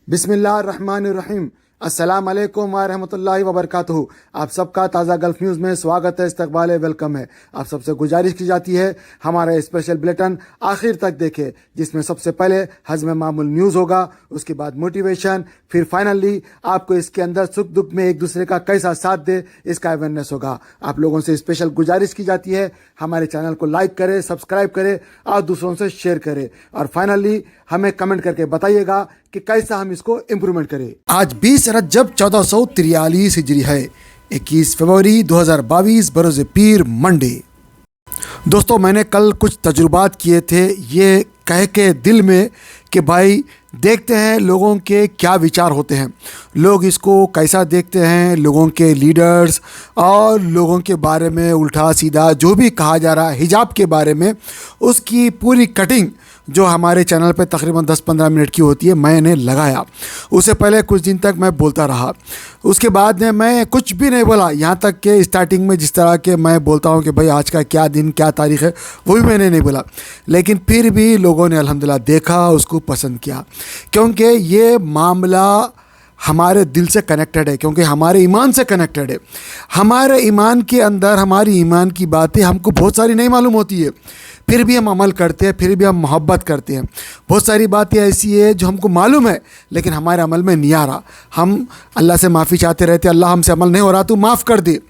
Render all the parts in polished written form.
बिस्मिल्लाहिर्रहमानिर्रहीम। अस्सलाम वालेकुम व रहमतुल्लाहि व बरकातुहू। आप सबका ताज़ा गल्फ़ न्यूज़ में स्वागत है, इस्तकबाल है, वेलकम है। आप सबसे गुजारिश की जाती है हमारा स्पेशल बुलेटिन आखिर तक देखें, जिसमें सबसे पहले हज़्म मामूल न्यूज़ होगा, उसके बाद मोटिवेशन, फिर फाइनली आपको इसके अंदर सुख दुख में एक दूसरे का कैसा साथ दे इसका अवेयरनेस होगा। आप लोगों से स्पेशल गुजारिश की जाती है हमारे चैनल को लाइक करें, सब्सक्राइब करें और दूसरों से शेयर करें, और फाइनली हमें कमेंट करके बताइएगा कि कैसा हम इसको इम्प्रूवमेंट करें। आज 20 रजब 1443 हिजरी है, 21 फरवरी 2022 बरोज़ पीर मंडे। दोस्तों, मैंने कल कुछ तजुर्बात किए थे ये कह के दिल में कि भाई देखते हैं लोगों के क्या विचार होते हैं, लोग इसको कैसा देखते हैं, लोगों के लीडर्स और लोगों के बारे में उल्टा सीधा जो भी कहा जा रहा है हिजाब के बारे में, उसकी पूरी कटिंग जो हमारे चैनल पे तकरीबन 10-15 मिनट की होती है मैंने लगाया। उससे पहले कुछ दिन तक मैं बोलता रहा, उसके बाद में मैं कुछ भी नहीं बोला, यहाँ तक कि स्टार्टिंग में जिस तरह के मैं बोलता हूँ कि भाई आज का क्या दिन क्या तारीख़ है वो भी मैंने नहीं बोला, लेकिन फिर भी लोगों ने अल्हम्दुलिल्लाह देखा, उसको पसंद किया, क्योंकि ये मामला हमारे दिल से कनेक्टेड है, क्योंकि हमारे ईमान से कनेक्टेड है। हमारे ईमान के अंदर हमारी ईमान की बातें हमको बहुत सारी नहीं मालूम होती है, फिर भी हम अमल करते हैं, फिर भी हम मोहब्बत करते हैं। बहुत सारी बातें ऐसी है जो हमको मालूम है लेकिन हमारे अमल में नहीं आ रहा। हम अल्लाह से माफ़ी चाहते रहते, अल्लाह हमसे अमल नहीं हो रहा तो माफ़ कर दे।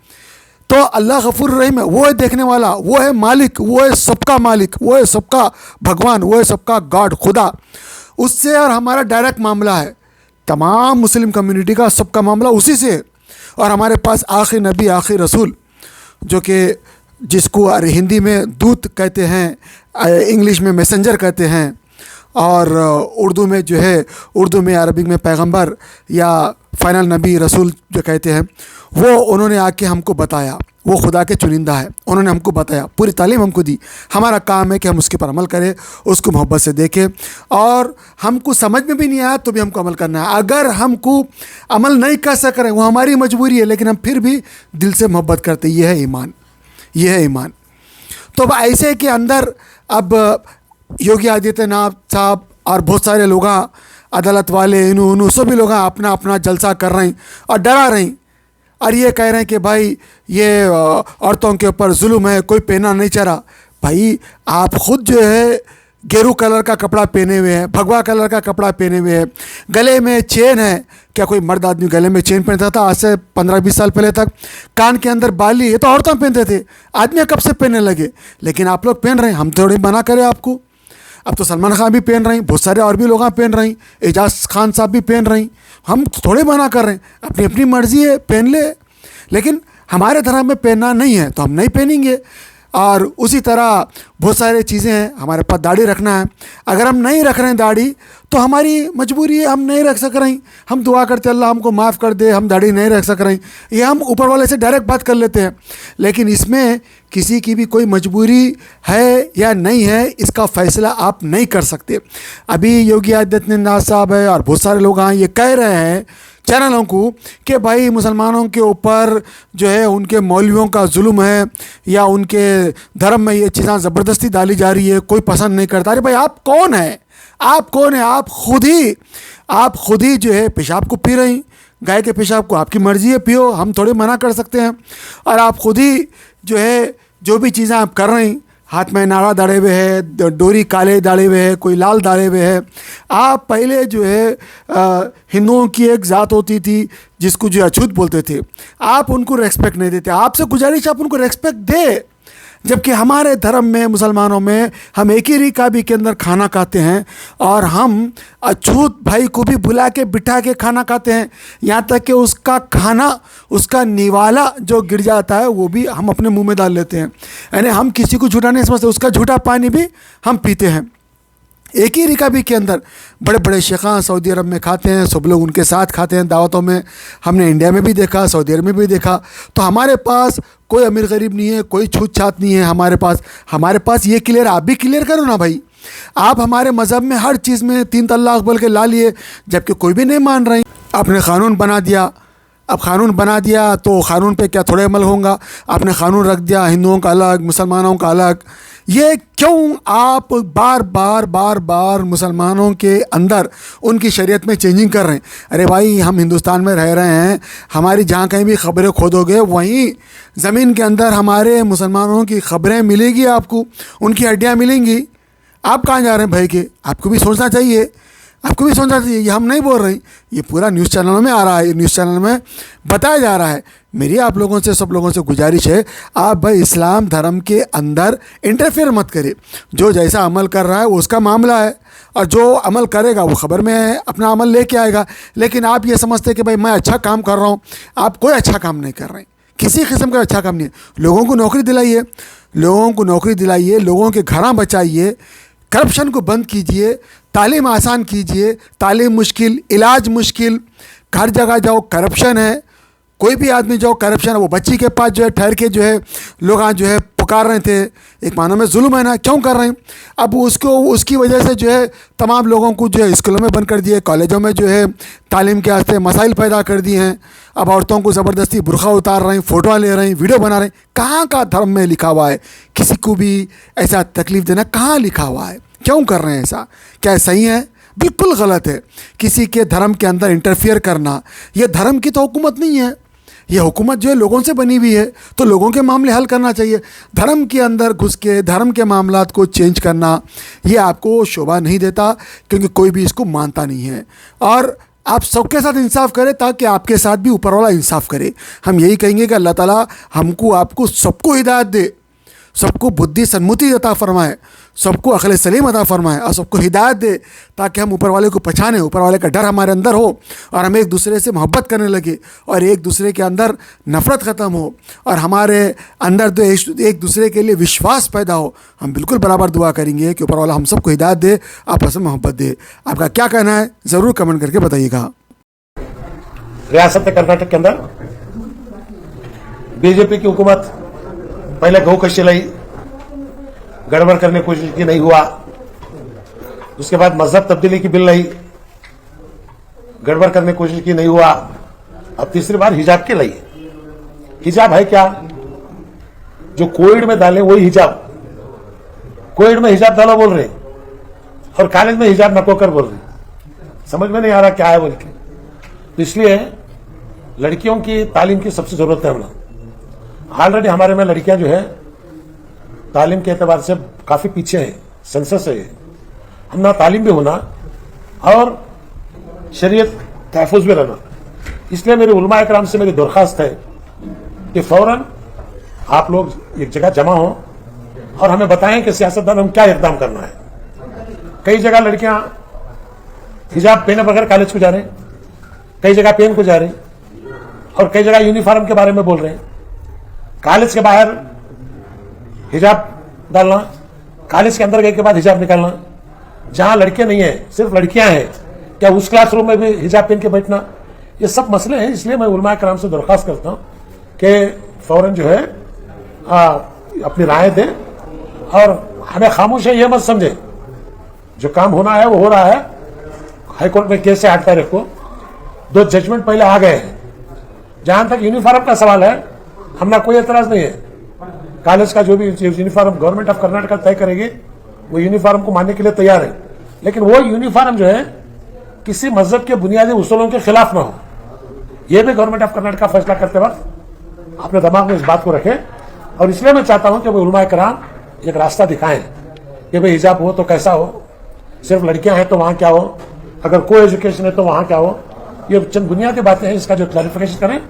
तो अल्लाह गफूर रहीम है, वो है देखने वाला, वो है मालिक, वो है सबका मालिक, वो है सबका भगवान, वो है सबका गॉड खुदा। उससे और हमारा डायरेक्ट मामला है, तमाम मुस्लिम कम्युनिटी का सबका मामला उसी से है। और हमारे पास आखिर नबी आखिर रसूल जो कि जिसको हिंदी में दूत कहते हैं, इंग्लिश में मैसेंजर कहते हैं, और उर्दू में जो है उर्दू में अरबिक में पैगंबर या फाइनल नबी रसूल जो कहते हैं, वो उन्होंने आके हमको बताया, वो खुदा के चुनिंदा है, उन्होंने हमको बताया, पूरी तालीम हमको दी। हमारा काम है कि हम उसके पर अमल करें, उसको मोहब्बत से देखें, और हमको समझ में भी नहीं आया तो भी हमको अमल करना है। अगर हमको अमल नहीं कर सक रहे वो हमारी मजबूरी है, लेकिन हम फिर भी दिल से मोहब्बत करते, ये है ईमान, ये है ईमान। तो अब ऐसे के अंदर अब योगी आदित्यनाथ साहब और बहुत सारे लोग अदालत वाले इनू सभी लोग अपना अपना जलसा कर रहे हैं और डरा रहे हैं, और ये कह रहे हैं कि भाई ये औरतों के ऊपर जुल्म है, कोई पहना नहीं चाह रहा। भाई आप ख़ुद जो है गेरू कलर का कपड़ा पहने हुए हैं, भगवा कलर का कपड़ा पहने हुए हैं, गले में चेन है। क्या कोई मर्द आदमी गले में चेन पहनता था आज से 15-20 साल पहले तक? कान के अंदर बाली, ये तो औरतें पहनते थे, आदमी कब से पहनने लगे, लेकिन आप लोग पहन रहे हैं। हम थोड़ी मना करें आपको? अब तो सलमान खान भी पहन रहे हैं, बहुत सारे और भी लोग पहन रहे हैं, एजाज खान साहब भी पहन रहे हैं, हम थोड़े मना कर रहे हैं, अपनी अपनी मर्ज़ी है, पहन ले, लेकिन हमारे धर्म में पहनना नहीं है तो हम नहीं पहनेंगे। और उसी तरह बहुत सारी चीज़ें हैं, हमारे पास दाढ़ी रखना है, अगर हम नहीं रख रहे हैं दाढ़ी तो हमारी मजबूरी है, हम नहीं रख सक रहे हैं, हम दुआ करते अल्लाह हमको माफ़ कर दे, हम दाढ़ी नहीं रख सक रहे हैं, ये हम ऊपर वाले से डायरेक्ट बात कर लेते हैं। लेकिन इसमें किसी की भी कोई मजबूरी है या नहीं है इसका फ़ैसला आप नहीं कर सकते। अभी योगी आदित्यनाथ साहब है और बहुत सारे लोग ये कह रहे हैं चैनलों को कि भाई मुसलमानों के ऊपर जो है उनके मौलवियों का जुल्म है या उनके धर्म में ये चीज़ें ज़बरदस्ती डाली जा रही है, कोई पसंद नहीं करता। अरे भाई आप कौन है, आप कौन है? आप खुद ही जो है पेशाब को पी रही, गाय के पेशाब को आपकी मर्ज़ी है पियो, हम थोड़े मना कर सकते हैं। और आप खुद ही जो है जो भी चीज़ें आप कर रही, हाथ में नारा डाले हुए है, डोरी काले डाले हुए है, कोई लाल डाले हुए है। आप पहले जो है हिंदुओं की एक ज़ात होती थी जिसको जो अछूत बोलते थे, आप उनको रेस्पेक्ट नहीं देते। आपसे गुजारिश आप उनको रेस्पेक्ट दे, जबकि हमारे धर्म में मुसलमानों में हम एक ही रिकाबी के अंदर खाना खाते हैं और हम अछूत भाई को भी बुला के बिठा के खाना खाते हैं, यहाँ तक कि उसका खाना, उसका निवाला जो गिर जाता है वो भी हम अपने मुंह में डाल लेते हैं। यानी हम किसी को झूठा नहीं समझते, उसका झूठा पानी भी हम पीते हैं। एक ही रिकाबी के अंदर बड़े बड़े शेखां सऊदी अरब में खाते हैं, सब लोग उनके साथ खाते हैं दावतों में, हमने इंडिया में भी देखा, सऊदी अरब में भी देखा। तो हमारे पास कोई अमीर गरीब नहीं है, कोई छूत छात नहीं है हमारे पास ये क्लियर, आप भी क्लियर करो ना भाई। आप हमारे मज़हब में हर चीज़ में 3 तलाक बोल के ला लिए, जबकि कोई भी नहीं मान रही। आपने क़ानून बना दिया, अब क़ानून बना दिया तो क़ानून पे क्या थोड़े अमल होगा? आपने क़ानून रख दिया हिंदुओं का अलग, मुसलमानों का अलग। ये क्यों आप बार बार बार बार मुसलमानों के अंदर उनकी शरीयत में चेंजिंग कर रहे हैं? अरे भाई, हम हिंदुस्तान में रह रहे हैं, हमारी जहाँ कहीं भी खबरें खोदोगे वहीं ज़मीन के अंदर हमारे मुसलमानों की खबरें मिलेगी, आपको उनकी हड्डियाँ मिलेंगी। आप कहाँ जा रहे हैं भाई? के आपको भी सोचना चाहिए, आपको भी सोचना चाहिए। ये हम नहीं बोल रहे, ये पूरा न्यूज़ चैनलों में आ रहा है, न्यूज़ चैनल में बताया जा रहा है। मेरी आप लोगों से, सब लोगों से गुजारिश है, आप भाई इस्लाम धर्म के अंदर इंटरफेयर मत करिए। जो जैसा अमल कर रहा है वो उसका मामला है, और जो अमल करेगा वो ख़बर में अपना अमल लेके आएगा। लेकिन आप ये समझते कि भाई मैं अच्छा काम कर रहा हूँ, आप कोई अच्छा काम नहीं कर रहे हैं, किसी किस्म का अच्छा काम नहीं है। लोगों को नौकरी दिलाइए, लोगों को नौकरी दिलाइए, लोगों के घर बचाइए, करप्शन को बंद कीजिए, तालीम आसान कीजिए। तालीम मुश्किल, इलाज मुश्किल, हर जगह जाओ करप्शन है, कोई भी आदमी जाओ करप्शन है। वो बच्ची के पास जो है ठहर के जो है लोग आज जो है पुकार रहे थे, एक मानो में जुल्म है ना, क्यों कर रहे हैं? अब उसको उसकी वजह से जो है तमाम लोगों को जो है स्कूलों में बंद कर दिए, कॉलेजों में जो है तालीम के वास्ते मसाइल पैदा कर दिए हैं। अब औरतों को ज़बरदस्ती बुरखा उतार रहे हैं, फ़ोटो ले रहे हैं, वीडियो बना रहे हैं। कहाँ का धर्म में लिखा हुआ है किसी को भी ऐसा तकलीफ़ देना? कहाँ लिखा हुआ है? क्यों कर रहे हैं ऐसा? क्या सही है? बिल्कुल गलत है। किसी के धर्म के अंदर इंटरफियर करना, यह धर्म की तो हुकूमत नहीं है, ये हुकूमत जो है लोगों से बनी हुई है, तो लोगों के मामले हल करना चाहिए। धर्म के अंदर घुस के धर्म के मामलात को चेंज करना, ये आपको शोभा नहीं देता, क्योंकि कोई भी इसको मानता नहीं है। और आप सबके साथ इंसाफ करें ताकि आपके साथ भी ऊपर वाला इंसाफ करे। हम यही कहेंगे कि अल्लाह ताला हमको, आपको, सबको हिदायत दे, सबको बुद्धि सन्मुति अता फरमाए, सबको अक़ल सलीम अता फरमाए, और सबको हिदायत दे, ताकि हम ऊपर वाले को पहचानें, ऊपर वाले का डर हमारे अंदर हो, और हम एक दूसरे से मोहब्बत करने लगे, और एक दूसरे के अंदर नफ़रत ख़त्म हो, और हमारे अंदर तो एक दूसरे के लिए विश्वास पैदा हो। हम बिल्कुल बराबर दुआ करेंगे कि ऊपर वाला हम सबको हिदायत दे, आपस में मोहब्बत दे। आपका क्या कहना है ज़रूर कमेंट करके बताइएगा। रियासत कर्नाटक के अंदर बीजेपी की हुकूमत पहले गौ कशी लाई, गड़बड़ करने की कोशिश की, नहीं हुआ। उसके बाद मजहब तब्दीली की बिल लाई, गड़बड़ करने की कोशिश की, नहीं हुआ। अब तीसरी बार हिजाब की लाई। हिजाब है क्या? जो कोविड में डाले वही हिजाब, कोविड में हिजाब डालो बोल रहे, और कॉलेज में हिजाब नको कर बोल रहे। समझ में नहीं आ रहा क्या है बोल के। तो इसलिए लड़कियों की तालीम की सबसे जरूरत है। हम ऑलरेडी हमारे में लड़कियां जो है तालीम के एतबार से काफी पीछे हैं, सेंसस है। हम ना तालीम भी होना और शरीयत तहफुज भी रहना। इसलिए मेरे उलमा इकराम से मेरी दरख्वास्त है कि फौरन आप लोग एक जगह जमा हो और हमें बताएं कि सियासतदान हम क्या इकदाम करना है। कई जगह लड़कियां हिजाब पहने बगैर कॉलेज को जा रहे हैं, कई जगह पेन को जा रहे हैं, और कई जगह यूनिफॉर्म के बारे में बोल रहे हैं। कॉलेज के बाहर हिजाब डालना, कॉलेज के अंदर गए के बाद हिजाब निकालना। जहां लड़के नहीं है, सिर्फ लड़कियां हैं, क्या उस क्लासरूम में भी हिजाब पहन के बैठना? ये सब मसले हैं। इसलिए मैं उलमा कराम से दरख्वास्त करता हूं कि फौरन जो है अपनी राय दें, और हमें खामोश है ये मत समझे। जो काम होना है वो हो रहा है। हाईकोर्ट में केस से 8 तारीख को 2 जजमेंट पहले आ गए हैं। जहां तक यूनिफॉर्म का सवाल है, हमारा कोई एतराज नहीं है। कॉलेज का जो भी यूनिफॉर्म गवर्नमेंट ऑफ कर्नाटक तय करेगी, वो यूनिफॉर्म को मानने के लिए तैयार है। लेकिन वो यूनिफॉर्म जो है किसी मजहब के बुनियादी उसूलों के खिलाफ ना हो, यह भी गवर्नमेंट ऑफ कर्नाटक का फैसला करते वक्त अपने दिमाग में इस बात को रखें। और इसलिए मैं चाहता हूं कि वो उलमा कराम एक रास्ता दिखाएं कि भाई हिजाब हो तो कैसा हो, सिर्फ लड़कियां हैं तो वहां क्या हो, अगर को एजुकेशन है तो वहां क्या हो। ये चंद बुनियादी बातें हैं, इसका जो क्लैरिफिकेशन करें।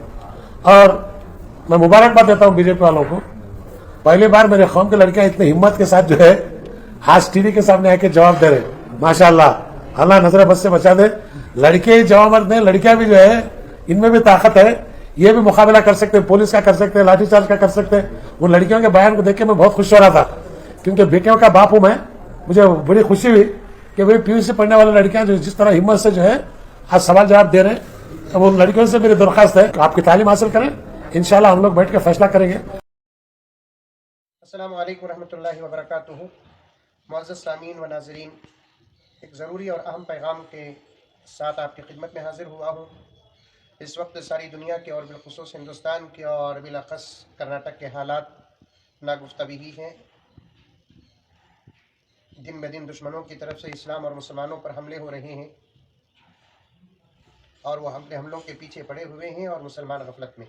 और मैं मुबारकबाद देता हूं बीजेपी वालों को। पहली बार मेरे कौम के लड़कियां इतनी हिम्मत के साथ जो है आज टीवी के सामने आके जवाब दे रहे। माशाल्लाह, अल्लाह नजर बस से बचा दे। लड़के जवाब दें, लड़कियां भी जो है इनमें भी ताकत है, ये भी मुकाबला कर सकते हैं, पुलिस का कर सकते हैं, लाठीचार्ज का कर सकते हैं। उन लड़कियों के बयान को देख के मैं बहुत खुश हो रहा था, क्योंकि बेटियों का बाप हूं मैं। मुझे बड़ी खुशी हुई कि भाई पीयूसी पढ़ने वाली लड़कियां जो जिस तरह हिम्मत से जो है आज सवाल जवाब दे रहे हैं। अब उन लड़कियों से मेरी दरख्वास्त है कि आपकी तालीम हासिल करें, इंशाल्लाह हम लोग बैठ के फैसला करेंगे। अस्सलामु अलैकुम रहमतुल्लाहि व बरकातुहू। मुअज़्ज़ज़ सामीन व नाज़रीन, एक ज़रूरी और अहम पैगाम के साथ आपकी खिदमत में हाजिर हुआ हूँ। इस वक्त सारी दुनिया के और बिलखुसूस हिंदुस्तान के और बिलाखस कर्नाटक के हालात नागुफ्ता भी हैं। दिन ब दिन दुश्मनों की तरफ से इस्लाम और मुसलमानों पर हमले हो रहे हैं और वो हमलों के पीछे पड़े हुए हैं और मुसलमान गफलत में।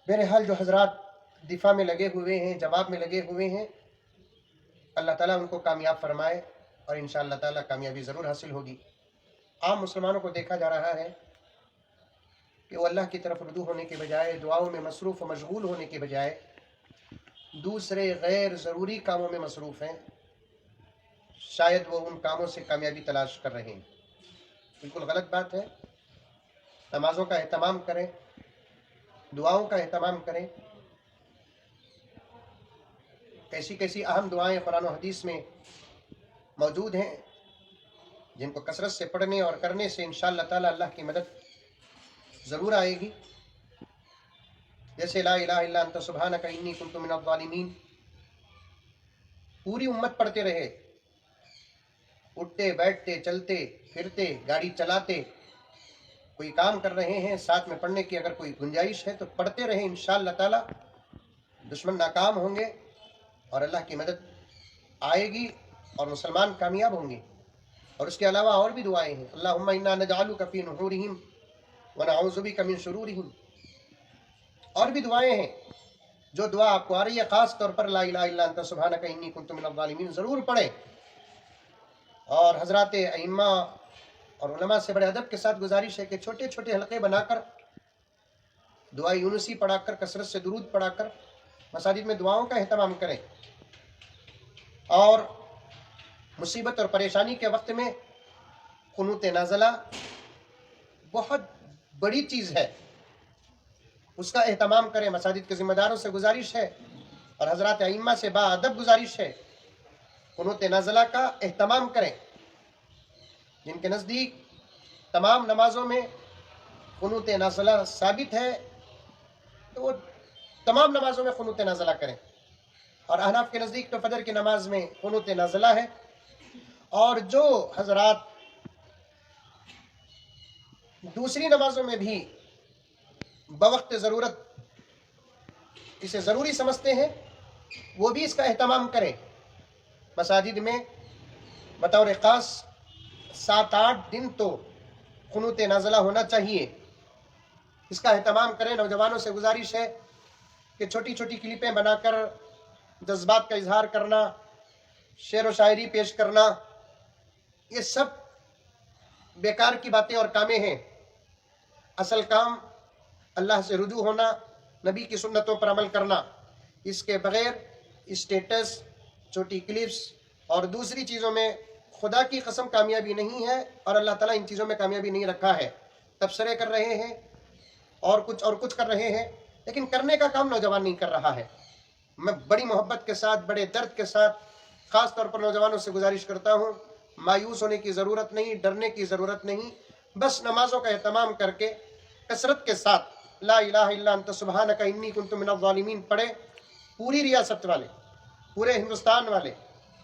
बहरहाल जो हजरात दिफा में लगे हुए हैं, जवाब में लगे हुए हैं, अल्लाह ताला उनको कामयाब फरमाए और इंशाअल्लाह ताला कामयाबी ज़रूर हासिल होगी। आम मुसलमानों को देखा जा रहा है कि वो अल्लाह की तरफ रुजू होने के बजाय, दुआओं में मसरूफ़ व मशगूल होने के बजाय दूसरे गैर ज़रूरी कामों में मसरूफ़ हैं। शायद वो उन कामों से कामयाबी तलाश कर रहे हैं। बिल्कुल गलत बात है। नमाज़ों का एहतमाम करें, दुआओं का एहतमाम करें। कैसी कैसी अहम दुआएं कुरान और हदीस में मौजूद हैं जिनको कसरत से पढ़ने और करने से इंशाअल्लाह ताला अल्लाह की मदद ज़रूर आएगी। जैसे ला इलाहा इल्ला अंत सुब्हानका इन्नी कुन्तु मिनज़ ज़ालिमीन पूरी उम्मत पढ़ते रहे, उठते बैठते चलते फिरते गाड़ी चलाते कोई काम कर रहे हैं, साथ में पढ़ने की अगर कोई गुंजाइश है तो पढ़ते रहे। इंशाअल्लाह ताला दुश्मन नाकाम होंगे और अल्लाह की मदद आएगी और मुसलमान कामयाब होंगे। और उसके अलावा और भी दुआएं हैं। अल्लाहुम्मा इन्ना नजअलुका फी नुहूरिहिम व नऊज़ु बिका मिन शुरूरिहिम। और भी दुआएं हैं। जो दुआ आपको आ रही है ख़ास तौर पर ला इलाहा इल्ला अंत सुब्हानका इन्नी कुन्तु मिनज़ ज़ालिमीन ज़रूर पढ़ें। और हज़रात अइम्मा और उलमा से बड़े अदब के साथ गुजारिश है कि छोटे छोटे हलक़े बनाकर दुआ यूनुसी पढ़ाकर, कसरत से दुरूद पढ़ाकर मसाजिद में दुआओं का एहतमाम करें। और मुसीबत और परेशानी के वक्त में कुनूत नाज़ला बहुत बड़ी चीज़ है, उसका एहतमाम करें। मसाजिद के ज़िम्मेदारों से गुजारिश है और हज़रात अइम्मा से बाअदब गुजारिश है, कुनूत नाज़ला का एहतमाम करें। जिनके नज़दीक तमाम नमाज़ों में कुनूत नाज़ला साबित है तो वो तमाम नमाज़ों में कुनूत नाज़ला करें। और अहनाफ के नज़दीक तो फजर की नमाज में कुनूत नाज़ला है। और जो हज़रात दूसरी नमाज़ों में भी बवक्त ज़रूरत इसे ज़रूरी समझते हैं वो भी इसका एहतमाम करें। मसाजिद में बतौर ख़ास 7-8 दिन तो कुनूत नाज़ला होना चाहिए, इसका एहतमाम करें। नौजवानों से गुजारिश है कि छोटी छोटी क्लिपें बनाकर जज्बात का इजहार करना, शेर व शायरी पेश करना, ये सब बेकार की बातें और कामें हैं। असल काम अल्लाह से रुजू होना, नबी की सुन्नतों पर अमल करना। इसके बगैर स्टेटस, छोटी क्लिप्स और दूसरी चीज़ों में खुदा की कसम कामयाबी नहीं है और अल्लाह ताला इन चीज़ों में कामयाबी नहीं रखा है। तबसरे कर रहे हैं और कुछ कर रहे हैं, लेकिन करने का काम नौजवान नहीं कर रहा है। मैं बड़ी मोहब्बत के साथ, बड़े दर्द के साथ ख़ास तौर पर नौजवानों से गुजारिश करता हूँ, मायूस होने की ज़रूरत नहीं, डरने की ज़रूरत नहीं। बस नमाज़ों का एहतमाम करके कसरत के साथ ला इलाहा इल्ला अंत सुब्हानका इन्नी कुन्तु मिनज़ ज़ालिमीन पढ़े। पूरी रियासत वाले, पूरे हिंदुस्तान वाले,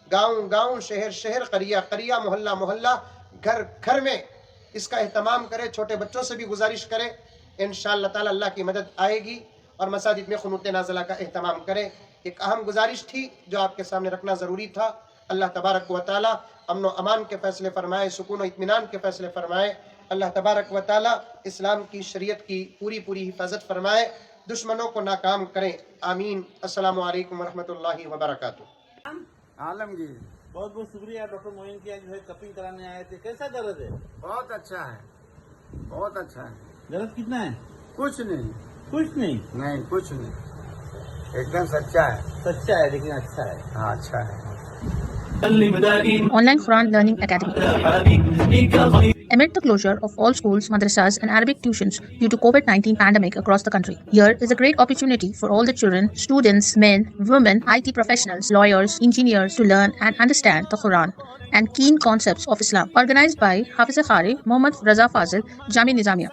गाँव गाँव, शहर शहर, करिया करिया, मोहल्ला मोहल्ला, घर घर में इसका एहतमाम करें। छोटे बच्चों से भी गुजारिश करें, इंशाअल्लाह ताला अल्लाह की मदद आएगी। और मसाजिद में कुनूत नाज़ला का एहतमाम करें। एक अहम गुजारिश थी जो आपके सामने रखना ज़रूरी था। अल्लाह तबारक व ताला अमन व अमान के फ़ैसले फरमाए, सुकून व इत्मीनान के फ़ैसले फरमाए। अल्लाह तबारक व ताला इस्लाम की शरीयत की पूरी पूरी हिफाजत फरमाए, दुश्मनों को नाकाम करें। आमीन। अस्सलामु अलैकुम व रहमतुल्लाहि व बरकातुहू। आलमगीर। बहुत बहुत शुक्रिया डॉक्टर मोइन की, आज जो है कपिंग कराने आए थे। कैसा दर्द है? बहुत अच्छा है, बहुत अच्छा है। दर्द कितना है? कुछ नहीं, कुछ नहीं। नहीं कुछ नहीं, एकदम सच्चा है। सच्चा है लेकिन अच्छा है। हाँ अच्छा है। Online Quran Learning Academy. Amid the closure of all schools, madrasas and Arabic tuitions due to COVID-19 pandemic across the country, here is a great opportunity for all the children, students, men, women, IT professionals, lawyers, engineers to learn and understand the Quran and keen concepts of Islam. Organized by Hafiz Khari, Muhammad Raza Fazil, Jami Nizamiya.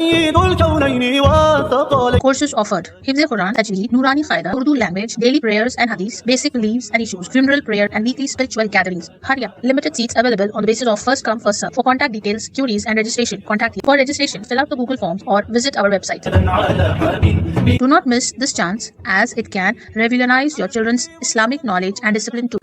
Courses offered: Hifz Quran, Tajweed, Nurani Qaida, Urdu language, daily prayers and hadith, basic beliefs and issues, funeral prayer and weekly spiritual gatherings. Hurry up! Limited seats available on the basis of first come first serve. For contact details, queries and registration, contact here. For registration, fill out the Google forms or visit our website. Do not miss this chance as it can revolutionize your children's Islamic knowledge and discipline too.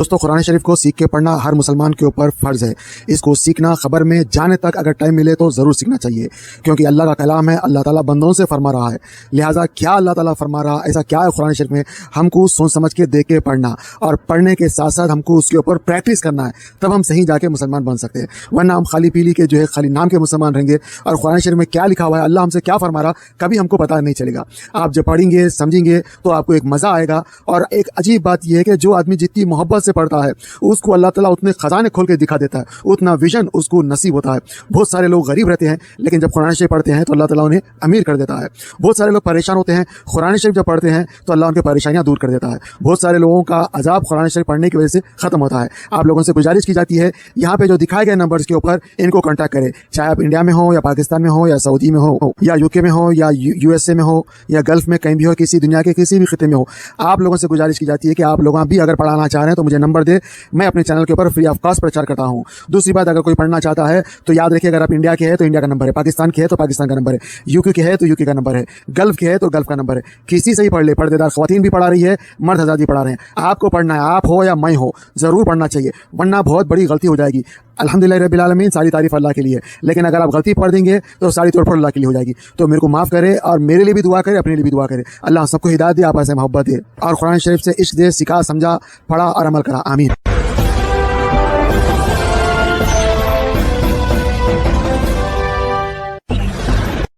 दोस्तों, कुरान शरीफ को सीख के पढ़ना हर मुसलमान के ऊपर फ़र्ज़ है। इसको सीखना खबर में जाने तक अगर टाइम मिले तो ज़रूर सीखना चाहिए, क्योंकि अल्लाह का कलाम है। अल्लाह ताला बंदों से फरमा रहा है, लिहाजा क्या अल्लाह ताला फरमा रहा है, ऐसा क्या है कुरान शरीफ में, हमको सोच समझ के देख के पढ़ना और पढ़ने के साथ साथ हमको उसके ऊपर प्रैक्टिस करना है, तब हम सही जाके मुसलमान बन सकते हैं। वरना हम खाली पीली के जो है खाली नाम के मुसलमान रहेंगे और कुरान शरीफ में क्या लिखा हुआ है, अल्लाह हमसे क्या फरमा रहा, कभी हमको पता नहीं चलेगा। आप जब पढ़ेंगे समझेंगे तो आपको एक मज़ा आएगा। और एक अजीब बात यह है कि जो आदमी जितनी मोहब्बत से पढ़ता है उसको अल्लाह ताला उतने खजाने खोल के दिखा देता है, उतना विजन उसको नसीब होता है। बहुत सारे लोग गरीब रहते हैं, लेकिन जब कुरान शरीफ पढ़ते हैं तो अल्लाह ताला उन्हें अमीर कर देता है। बहुत सारे लोग परेशान होते हैं, कुरान शरीफ जब पढ़ते हैं तो अल्लाह उनकी परेशानियां दूर कर देता है। बहुत सारे लोगों का अजाब कुरान शरीफ पढ़ने की वजह से खत्म होता है। आप लोगों से गुजारिश की जाती है, यहाँ पे जो दिखाए गए नंबर्स के ऊपर इनको कॉन्टैक्ट करें, चाहे आप इंडिया में हो या पाकिस्तान में हो या सऊदी में हो या यूके में हो या यूएसए में हो या गल्फ में कहीं भी हो, किसी दुनिया के किसी भी खिते में हो, आप लोगों से गुजारिश की जाती है कि आप लोग भी अगर पढ़ाना चाह रहे हैं तो मुझे नंबर दे, मैं अपने चैनल के ऊपर फ्री ऑफ कॉस्ट प्रचार करता हूँ। दूसरी बात, अगर कोई पढ़ना चाहता है तो याद रखिए, अगर आप इंडिया के हैं तो इंडिया का नंबर है, पाकिस्तान के है तो पाकिस्तान का नंबर है, यूके के है तो यूके का नंबर है, गल्फ के है तो गल्फ का नंबर है। किसी से ही पढ़ ले, पर्देदार ख्वातीन भी पढ़ा रही है, मर्द हज़रात भी पढ़ा रहे हैं। आपको पढ़ना है, आप हो या मैं हो, ज़रूर पढ़ना चाहिए, वरना बहुत बड़ी गलती हो जाएगी। अल्हम्दुलिल्लाह रब्बिल आलमीन, सारी तारीफ अल्लाह के लिए, लेकिन अगर आप गलती पढ़ देंगे तो सारी तोड़ फोड़ अल्लाह के लिए हो जाएगी। तो मेरे को माफ़ करे और मेरे लिए भी दुआ करे, अपने लिए भी दुआ करे। अल्लाह सबको हिदायत दे, आप ऐसे मोहब्बत दे और कुरान शरीफ से इश्क दे, सिखा, समझा, पढ़ा और अमल करा। आमीन।